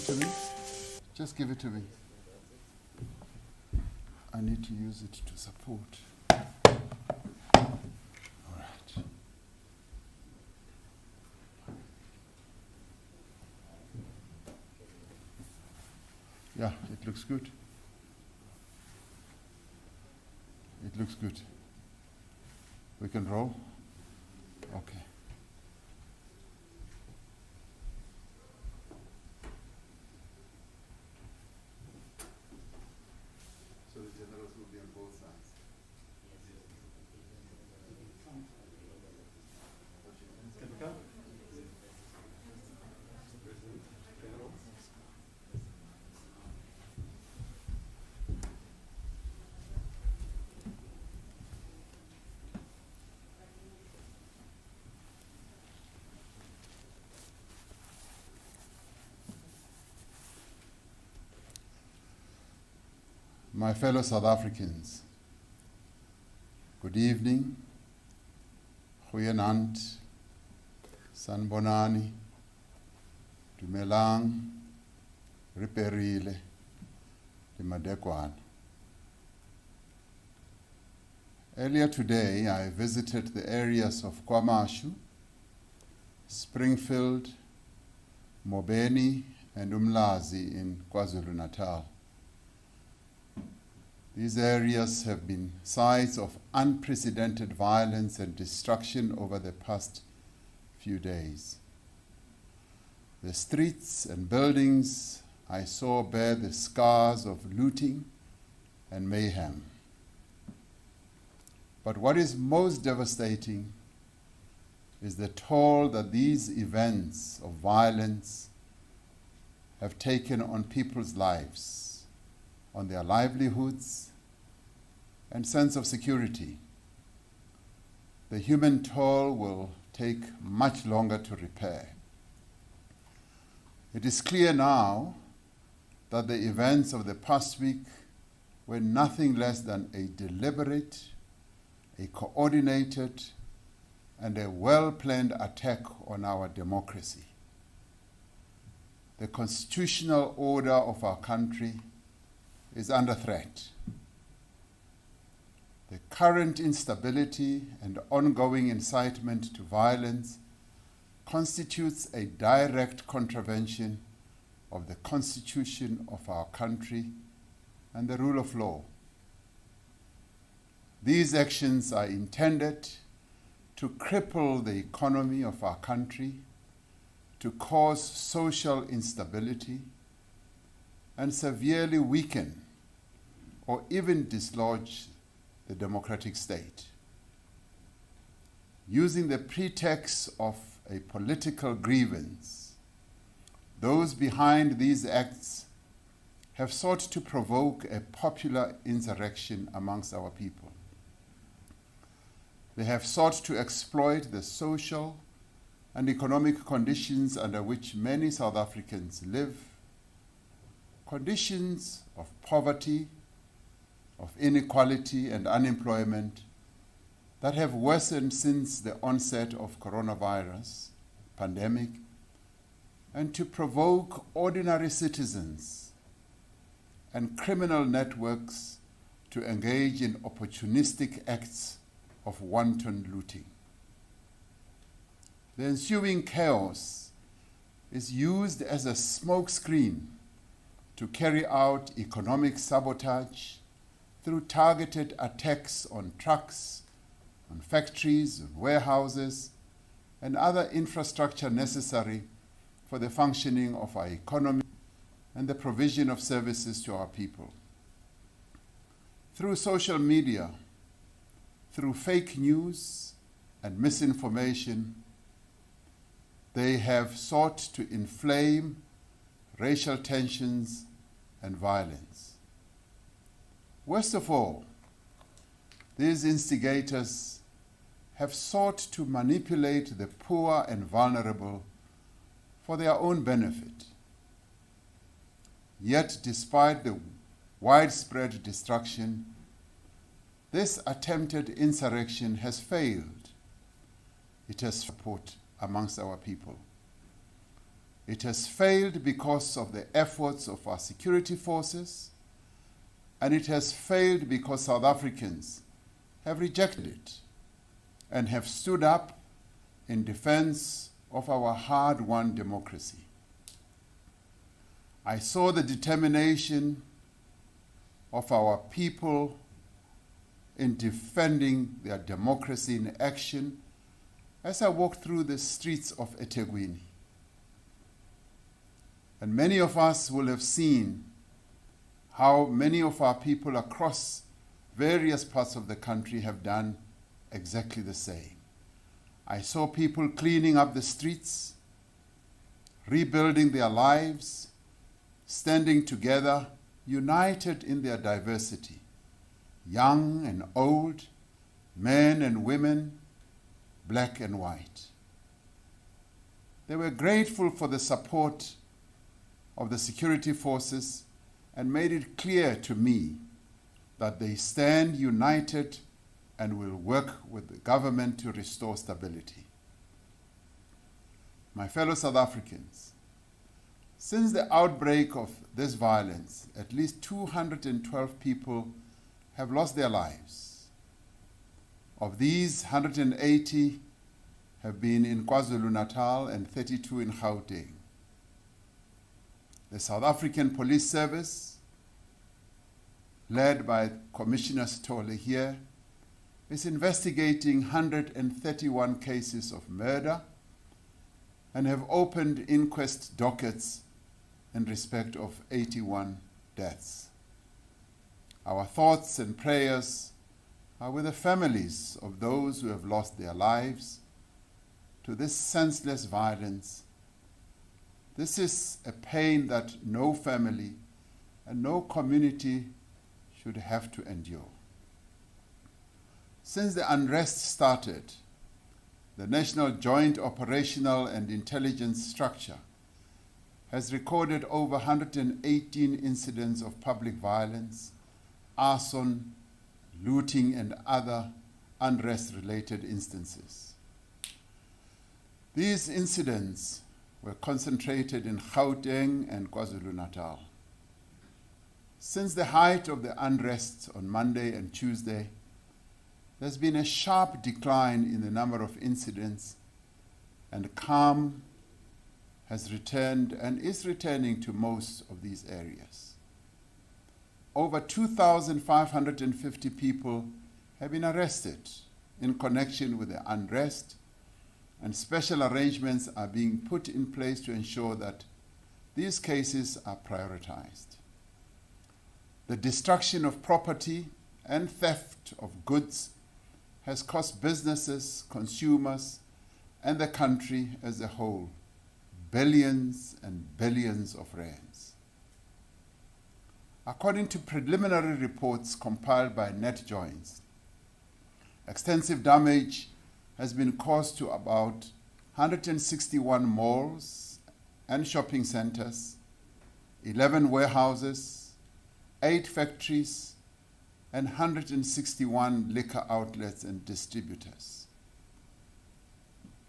to me? Just give it to me. I need to use it to support. All right. Yeah, it looks good. It looks good. We can roll? Okay. So the generals will be on both sides. My fellow South Africans, good evening, goeienaand, sanbonani, dumelang, riperile, limadekwana. Earlier today, I visited the areas of KwaMashu, Springfield, Mobeni, and Umlazi in KwaZulu-Natal. These areas have been sites of unprecedented violence and destruction over the past few days. The streets and buildings I saw bear the scars of looting and mayhem. But what is most devastating is the toll that these events of violence have taken on people's lives, on their livelihoods, and sense of security. The human toll will take much longer to repair. It is clear now that the events of the past week were nothing less than a deliberate, a coordinated, and a well-planned attack on our democracy. The constitutional order of our country is under threat. The current instability and ongoing incitement to violence constitutes a direct contravention of the Constitution of our country and the rule of law. These actions are intended to cripple the economy of our country, to cause social instability, and severely weaken or even dislodge the democratic state. Using the pretext of a political grievance, those behind these acts have sought to provoke a popular insurrection amongst our people. They have sought to exploit the social and economic conditions under which many South Africans live, conditions of poverty, of inequality and unemployment that have worsened since the onset of coronavirus pandemic, and to provoke ordinary citizens and criminal networks to engage in opportunistic acts of wanton looting. The ensuing chaos is used as a smokescreen to carry out economic sabotage through targeted attacks on trucks, on factories, warehouses, and other infrastructure necessary for the functioning of our economy and the provision of services to our people. Through social media, through fake news and misinformation, they have sought to inflame racial tensions and violence. Worst of all, these instigators have sought to manipulate the poor and vulnerable for their own benefit. Yet, despite the widespread destruction, this attempted insurrection has failed. It has support amongst our people. It has failed because of the efforts of our security forces, and it has failed because South Africans have rejected it and have stood up in defense of our hard-won democracy. I saw the determination of our people in defending their democracy in action as I walked through the streets of eThekwini. And many of us will have seen how many of our people across various parts of the country have done exactly the same. I saw people cleaning up the streets, rebuilding their lives, standing together, united in their diversity, young and old, men and women, black and white. They were grateful for the support of the security forces and made it clear to me that they stand united and will work with the government to restore stability. My fellow South Africans, since the outbreak of this violence, at least 212 people have lost their lives. Of these, 180 have been in KwaZulu-Natal and 32 in Gauteng. The South African Police Service, led by Commissioner Stolle here, is investigating 131 cases of murder and have opened inquest dockets in respect of 81 deaths. Our thoughts and prayers are with the families of those who have lost their lives to this senseless violence. This is a pain that no family and no community should have to endure. Since the unrest started, the National Joint Operational and Intelligence Structure has recorded over 118 incidents of public violence, arson, looting, and other unrest-related instances. These incidents were concentrated in Gauteng and KwaZulu-Natal. Since the height of the unrest on Monday and Tuesday, there's been a sharp decline in the number of incidents, and calm has returned and is returning to most of these areas. Over 2,550 people have been arrested in connection with the unrest, and special arrangements are being put in place to ensure that these cases are prioritized. The destruction of property and theft of goods has cost businesses, consumers, and the country as a whole billions and billions of rands. According to preliminary reports compiled by NetJoins, extensive damage has been caused to about 161 malls and shopping centers, 11 warehouses, 8 factories, and 161 liquor outlets and distributors.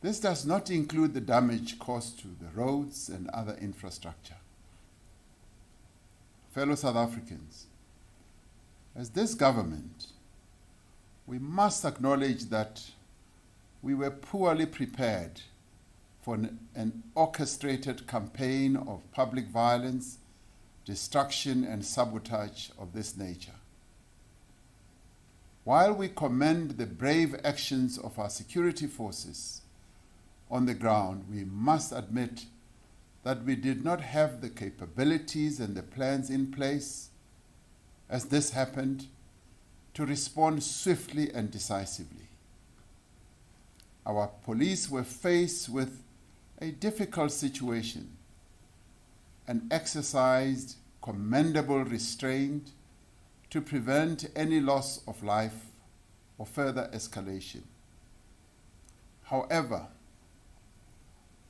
This does not include the damage caused to the roads and other infrastructure. Fellow South Africans, as this government, we must acknowledge that we were poorly prepared for an orchestrated campaign of public violence, destruction, and sabotage of this nature. While we commend the brave actions of our security forces on the ground, we must admit that we did not have the capabilities and the plans in place as this happened to respond swiftly and decisively. Our police were faced with a difficult situation and exercised commendable restraint to prevent any loss of life or further escalation. However,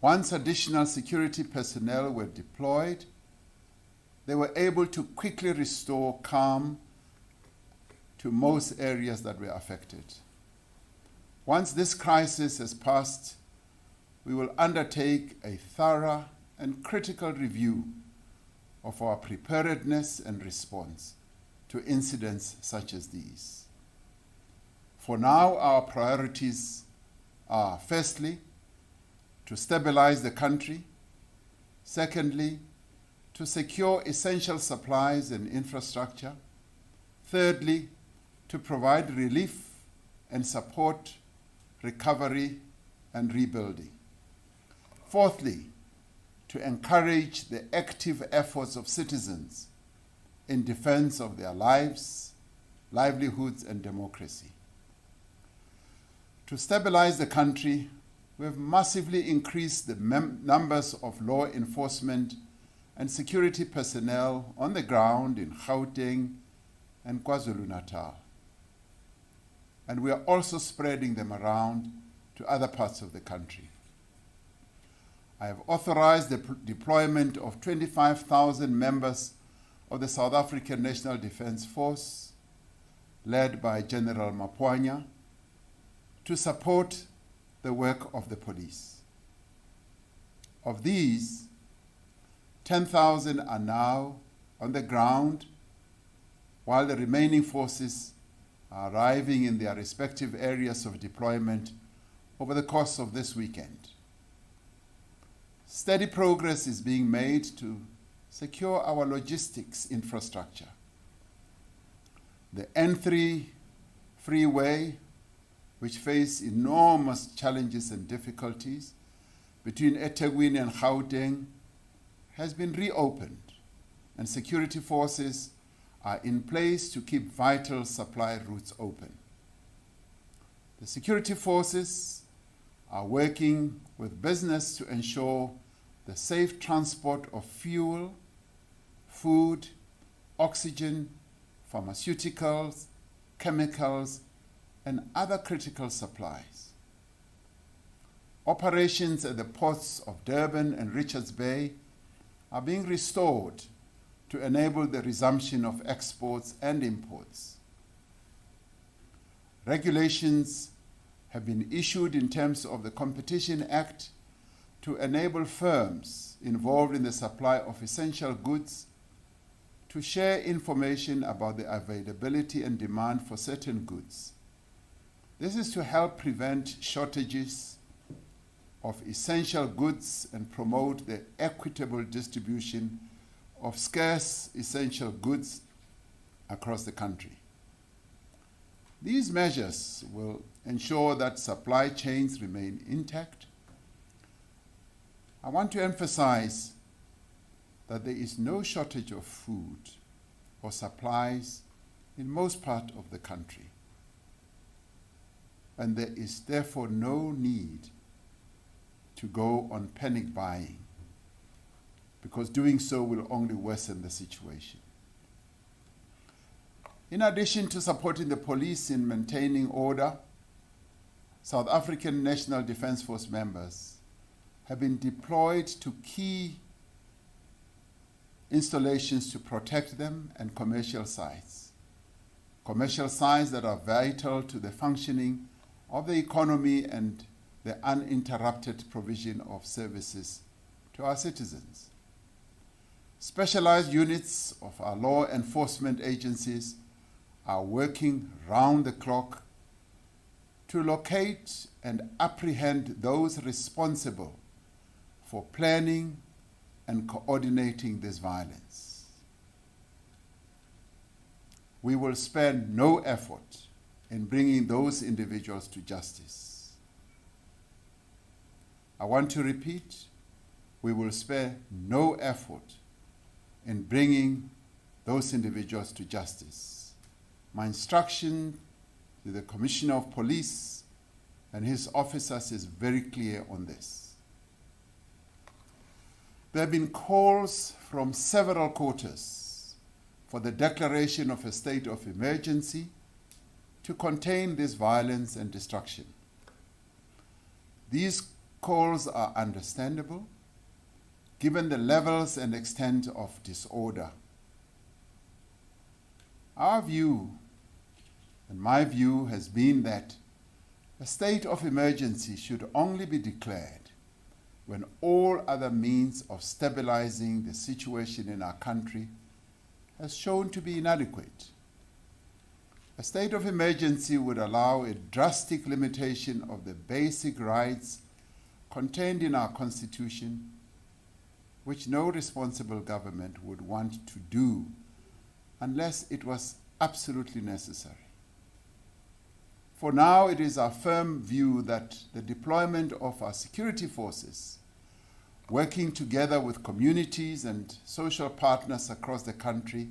once additional security personnel were deployed, they were able to quickly restore calm to most areas that were affected. Once this crisis has passed, we will undertake a thorough and critical review of our preparedness and response to incidents such as these. For now, our priorities are, firstly, to stabilize the country, secondly, to secure essential supplies and infrastructure, thirdly, to provide relief and support recovery and rebuilding. Fourthly, to encourage the active efforts of citizens in defense of their lives, livelihoods, and democracy. To stabilize the country, we have massively increased the numbers of law enforcement and security personnel on the ground in Gauteng and KwaZulu-Natal. And we are also spreading them around to other parts of the country. I have authorized the deployment of 25,000 members of the South African National Defence Force, led by General Mapwanya, to support the work of the police. Of these, 10,000 are now on the ground, while the remaining forces are arriving in their respective areas of deployment over the course of this weekend. Steady progress is being made to secure our logistics infrastructure. The N3 freeway, which faced enormous challenges and difficulties between eThekwini and Gauteng, has been reopened, and security forces are in place to keep vital supply routes open. The security forces are working with business to ensure the safe transport of fuel, food, oxygen, pharmaceuticals, chemicals, and other critical supplies. Operations at the ports of Durban and Richards Bay are being restored to enable the resumption of exports and imports. Regulations have been issued in terms of the Competition Act to enable firms involved in the supply of essential goods to share information about the availability and demand for certain goods. This is to help prevent shortages of essential goods and promote the equitable distribution of scarce essential goods across the country. These measures will ensure that supply chains remain intact. I want to emphasize that there is no shortage of food or supplies in most parts of the country, and there is therefore no need to go on panic buying, because doing so will only worsen the situation. In addition to supporting the police in maintaining order, South African National Defence Force members have been deployed to key installations to protect them and commercial sites that are vital to the functioning of the economy and the uninterrupted provision of services to our citizens. Specialized units of our law enforcement agencies are working round the clock to locate and apprehend those responsible for planning and coordinating this violence. We will spare no effort in bringing those individuals to justice. I want to repeat, we will spare no effort in bringing those individuals to justice. My instruction to the Commissioner of Police and his officers is very clear on this. There have been calls from several quarters for the declaration of a state of emergency to contain this violence and destruction. These calls are understandable given the levels and extent of disorder. Our view, and my view, has been that a state of emergency should only be declared when all other means of stabilizing the situation in our country has shown to be inadequate. A state of emergency would allow a drastic limitation of the basic rights contained in our Constitution, which no responsible government would want to do unless it was absolutely necessary. For now, it is our firm view that the deployment of our security forces, working together with communities and social partners across the country,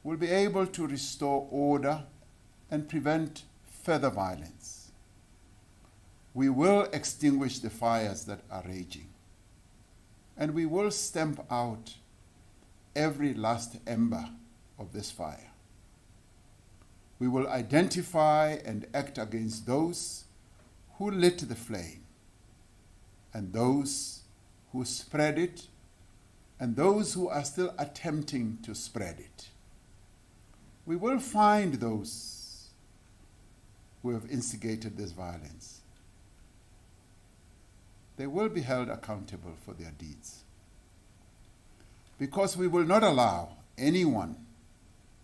will be able to restore order and prevent further violence. We will extinguish the fires that are raging, and we will stamp out every last ember of this fire. We will identify and act against those who lit the flame, and those who spread it, and those who are still attempting to spread it. We will find those who have instigated this violence. They will be held accountable for their deeds, because we will not allow anyone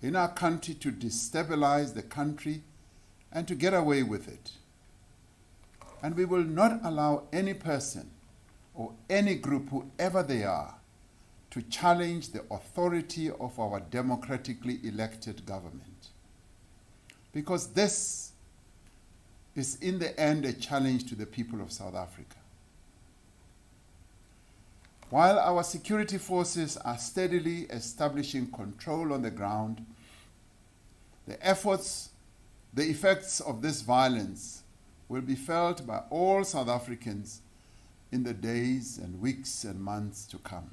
in our country to destabilize the country and to get away with it. And we will not allow any person or any group, whoever they are, to challenge the authority of our democratically elected government. Because this is in the end a challenge to the people of South Africa. While our security forces are steadily establishing control on the ground, the effects of this violence will be felt by all South Africans in the days and weeks and months to come.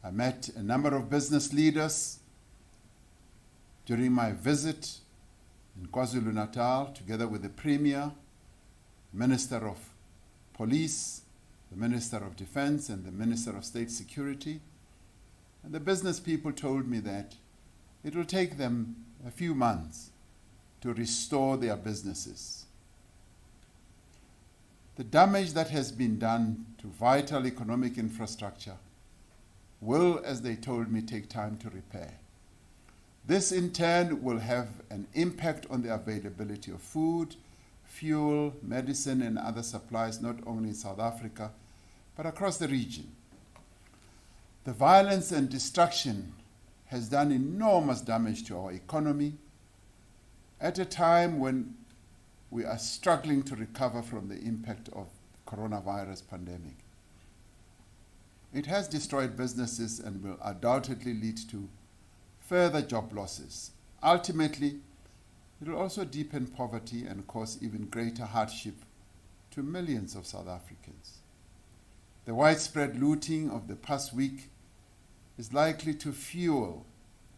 I met a number of business leaders during my visit in KwaZulu-Natal, together with the Premier, Minister of Police, the Minister of Defense, and the Minister of State Security. And the business people told me that it will take them a few months to restore their businesses. The damage that has been done to vital economic infrastructure will, as they told me, take time to repair. This in turn will have an impact on the availability of food, fuel, medicine, and other supplies, not only in South Africa, but across the region. The violence and destruction has done enormous damage to our economy at a time when we are struggling to recover from the impact of the coronavirus pandemic. It has destroyed businesses and will undoubtedly lead to further job losses. Ultimately, it will also deepen poverty and cause even greater hardship to millions of South Africans. The widespread looting of the past week is likely to fuel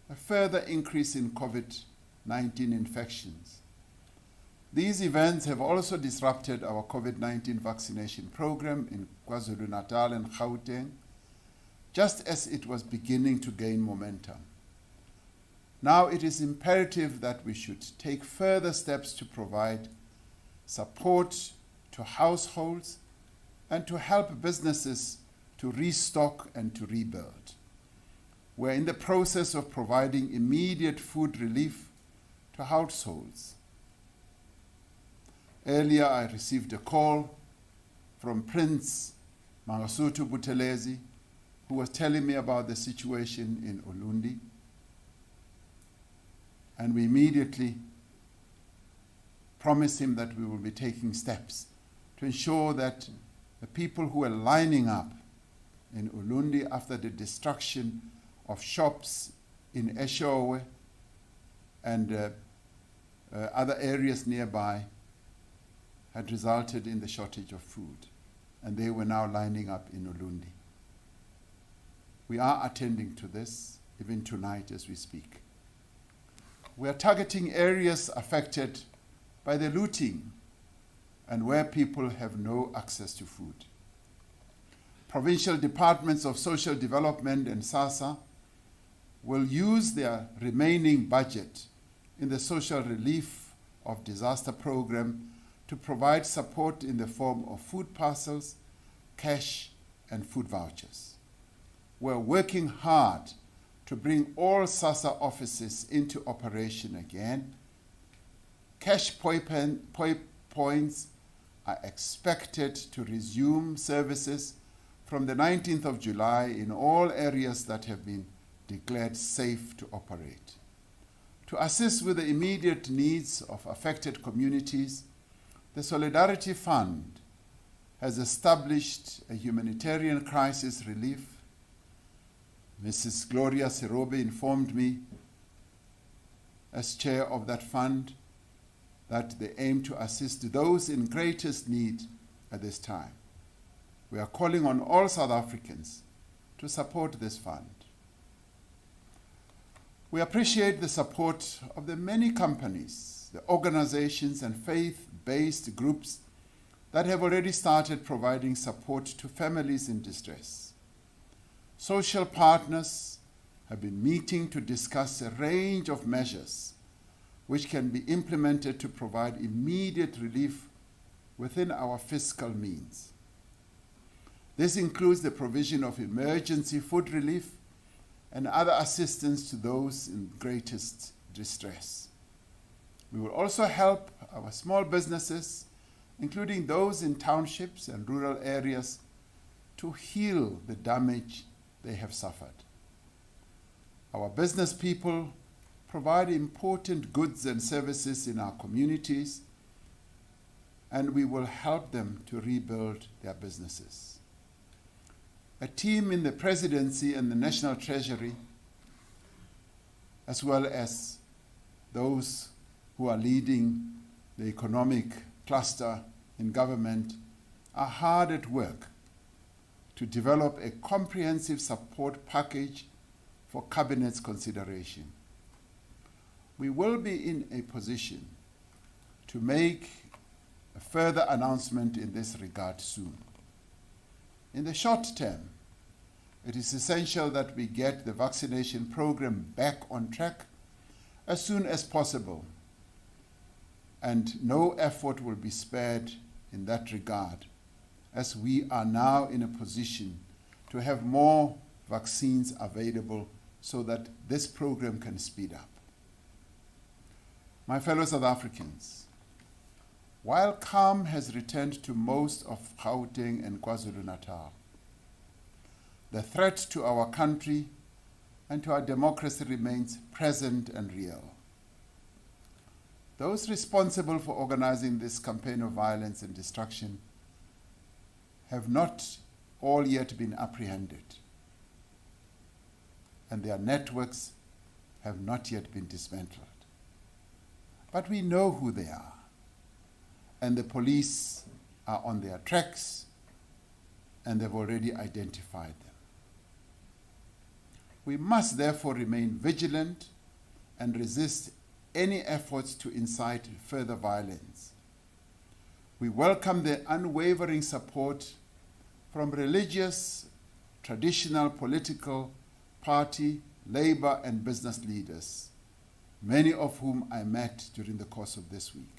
a further increase in COVID-19 infections. These events have also disrupted our COVID-19 vaccination program in KwaZulu-Natal and Gauteng, just as it was beginning to gain momentum. Now it is imperative that we should take further steps to provide support to households and to help businesses to restock and to rebuild. We're in the process of providing immediate food relief to households. Earlier, I received a call from Prince Mangosuthu Buthelezi, who was telling me about the situation in Ulundi. And we immediately promised him that we will be taking steps to ensure that the people who are lining up in Ulundi after the destruction of shops in Eshowe and other areas nearby had resulted in the shortage of food, and they were now lining up in Ulundi. We are attending to this, even tonight as we speak. We are targeting areas affected by the looting and where people have no access to food. Provincial departments of social development and SASSA will use their remaining budget in the social relief of disaster program to provide support in the form of food parcels, cash, and food vouchers. We're working hard to bring all SASSA offices into operation again. Cash points are expected to resume services from the 19th of July in all areas that have been declared safe to operate. To assist with the immediate needs of affected communities, the Solidarity Fund has established a humanitarian crisis relief. Mrs. Gloria Serobe informed me, as chair of that fund, that they aim to assist those in greatest need at this time. We are calling on all South Africans to support this fund. We appreciate the support of the many companies, the organizations, and faith-based groups that have already started providing support to families in distress. Social partners have been meeting to discuss a range of measures which can be implemented to provide immediate relief within our fiscal means. This includes the provision of emergency food relief and other assistance to those in greatest distress. We will also help our small businesses, including those in townships and rural areas, to heal the damage they have suffered. Our business people provide important goods and services in our communities, and we will help them to rebuild their businesses. A team in the Presidency and the National Treasury, as well as those who are leading the economic cluster in government, are hard at work to develop a comprehensive support package for Cabinet's consideration. We will be in a position to make a further announcement in this regard soon. In the short term, it is essential that we get the vaccination program back on track as soon as possible, and no effort will be spared in that regard, as we are now in a position to have more vaccines available so that this program can speed up. My fellow South Africans, while calm has returned to most of Gauteng and KwaZulu-Natal, the threat to our country and to our democracy remains present and real. Those responsible for organizing this campaign of violence and destruction have not all yet been apprehended, and their networks have not yet been dismantled. But we know who they are, and the police are on their tracks, and they've already identified them. We must therefore remain vigilant and resist any efforts to incite further violence. We welcome the unwavering support from religious, traditional, political, party, labor, and business leaders, many of whom I met during the course of this week.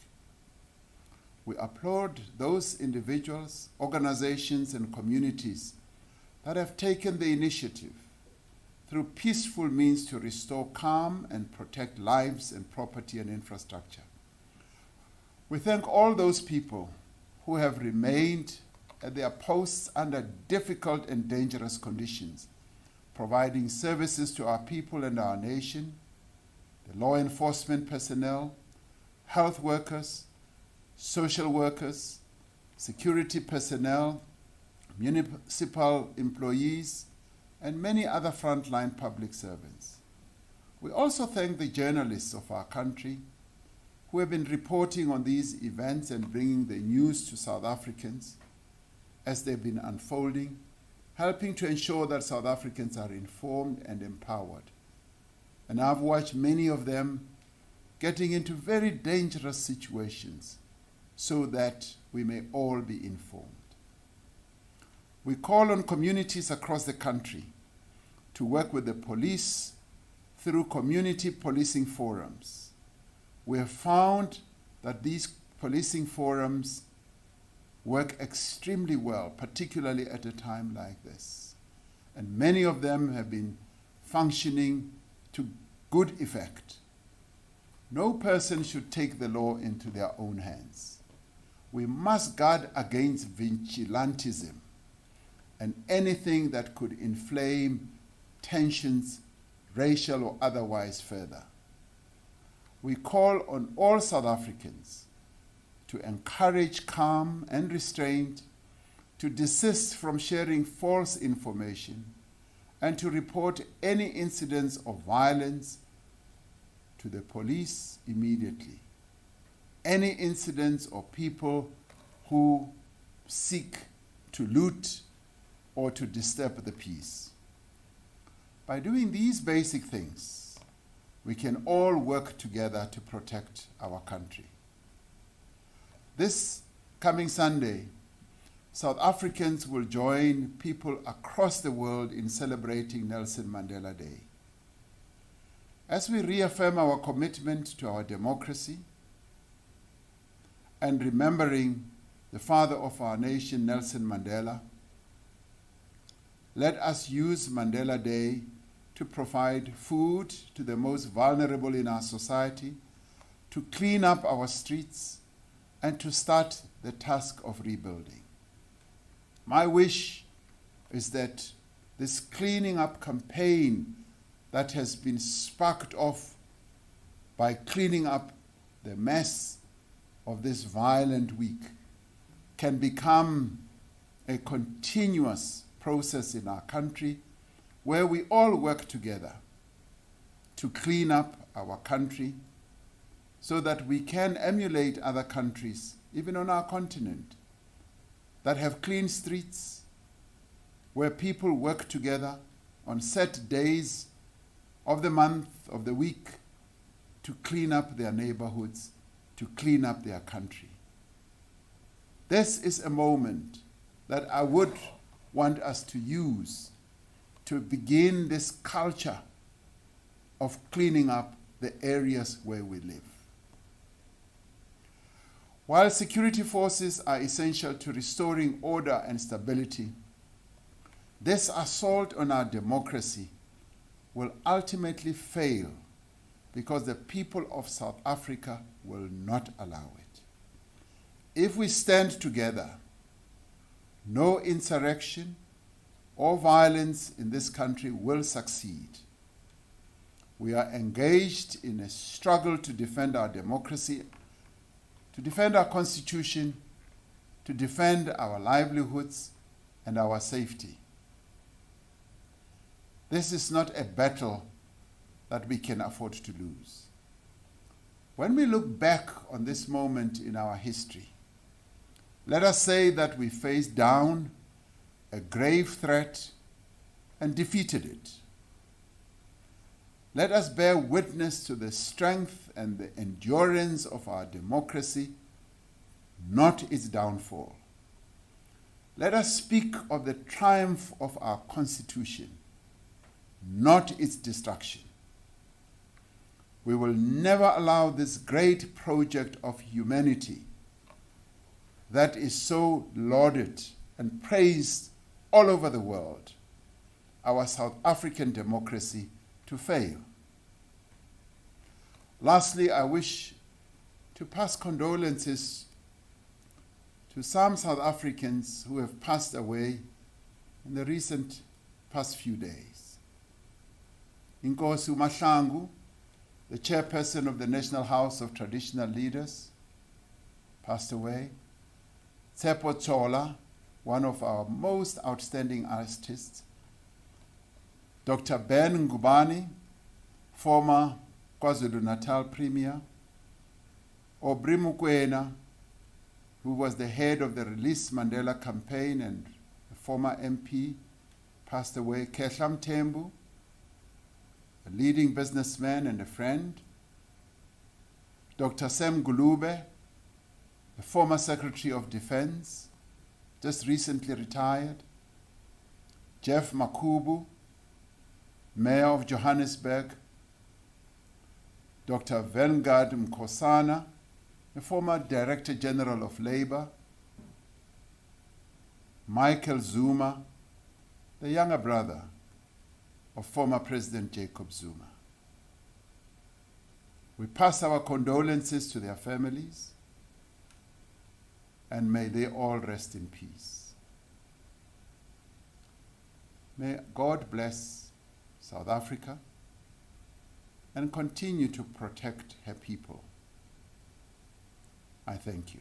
We applaud those individuals, organizations, and communities that have taken the initiative through peaceful means to restore calm and protect lives and property and infrastructure. We thank all those people who have remained at their posts under difficult and dangerous conditions, providing services to our people and our nation, the law enforcement personnel, health workers, social workers, security personnel, municipal employees, and many other frontline public servants. We also thank the journalists of our country who have been reporting on these events and bringing the news to South Africans as they've been unfolding, helping to ensure that South Africans are informed and empowered. And I've watched many of them getting into very dangerous situations so that we may all be informed. We call on communities across the country to work with the police through community policing forums. We have found that these policing forums work extremely well, particularly at a time like this. And many of them have been functioning to good effect. No person should take the law into their own hands. We must guard against vigilantism and anything that could inflame tensions, racial or otherwise, further. We call on all South Africans to encourage calm and restraint, to desist from sharing false information, and to report any incidents of violence to the police immediately. Any incidents or people who seek to loot or to disturb the peace. By doing these basic things, we can all work together to protect our country. This coming Sunday, South Africans will join people across the world in celebrating Nelson Mandela Day. As we reaffirm our commitment to our democracy and remembering the father of our nation, Nelson Mandela, let us use Mandela Day to provide food to the most vulnerable in our society, to clean up our streets, and to start the task of rebuilding. My wish is that this cleaning up campaign that has been sparked off by cleaning up the mess of this violent week can become a continuous process in our country where we all work together to clean up our country so that we can emulate other countries, even on our continent, that have clean streets, where people work together on set days of the month, of the week, to clean up their neighborhoods, to clean up their country. This is a moment that I would want us to use to begin this culture of cleaning up the areas where we live. While security forces are essential to restoring order and stability, this assault on our democracy will ultimately fail because the people of South Africa will not allow it. If we stand together, no insurrection or violence in this country will succeed. We are engaged in a struggle to defend our democracy, to defend our constitution, to defend our livelihoods and our safety. This is not a battle that we can afford to lose. When we look back on this moment in our history, let us say that we faced down a grave threat and defeated it. Let us bear witness to the strength and the endurance of our democracy, not its downfall. Let us speak of the triumph of our Constitution, not its destruction. We will never allow this great project of humanity that is so lauded and praised all over the world, our South African democracy, to fail. Lastly, I wish to pass condolences to some South Africans who have passed away in the recent past few days. Inkosi Mahlangu, the chairperson of the National House of Traditional Leaders, passed away. Tsepo Chola, one of our most outstanding artists. Dr. Ben Ngubane, former KwaZulu-Natal Premier. Aubrey Mokoena, who was the head of the Release Mandela campaign and a former MP, passed away. Kehla Mthembu, a leading businessman and a friend. Dr. Sam Gulube, the former Secretary of Defense, just recently retired. Jeff Makubu, Mayor of Johannesburg. Dr. Vengard Mkhosana, the former Director General of Labour, Michael Zuma, the younger brother of former President Jacob Zuma. We pass our condolences to their families, and may they all rest in peace. May God bless South Africa and continue to protect her people. I thank you.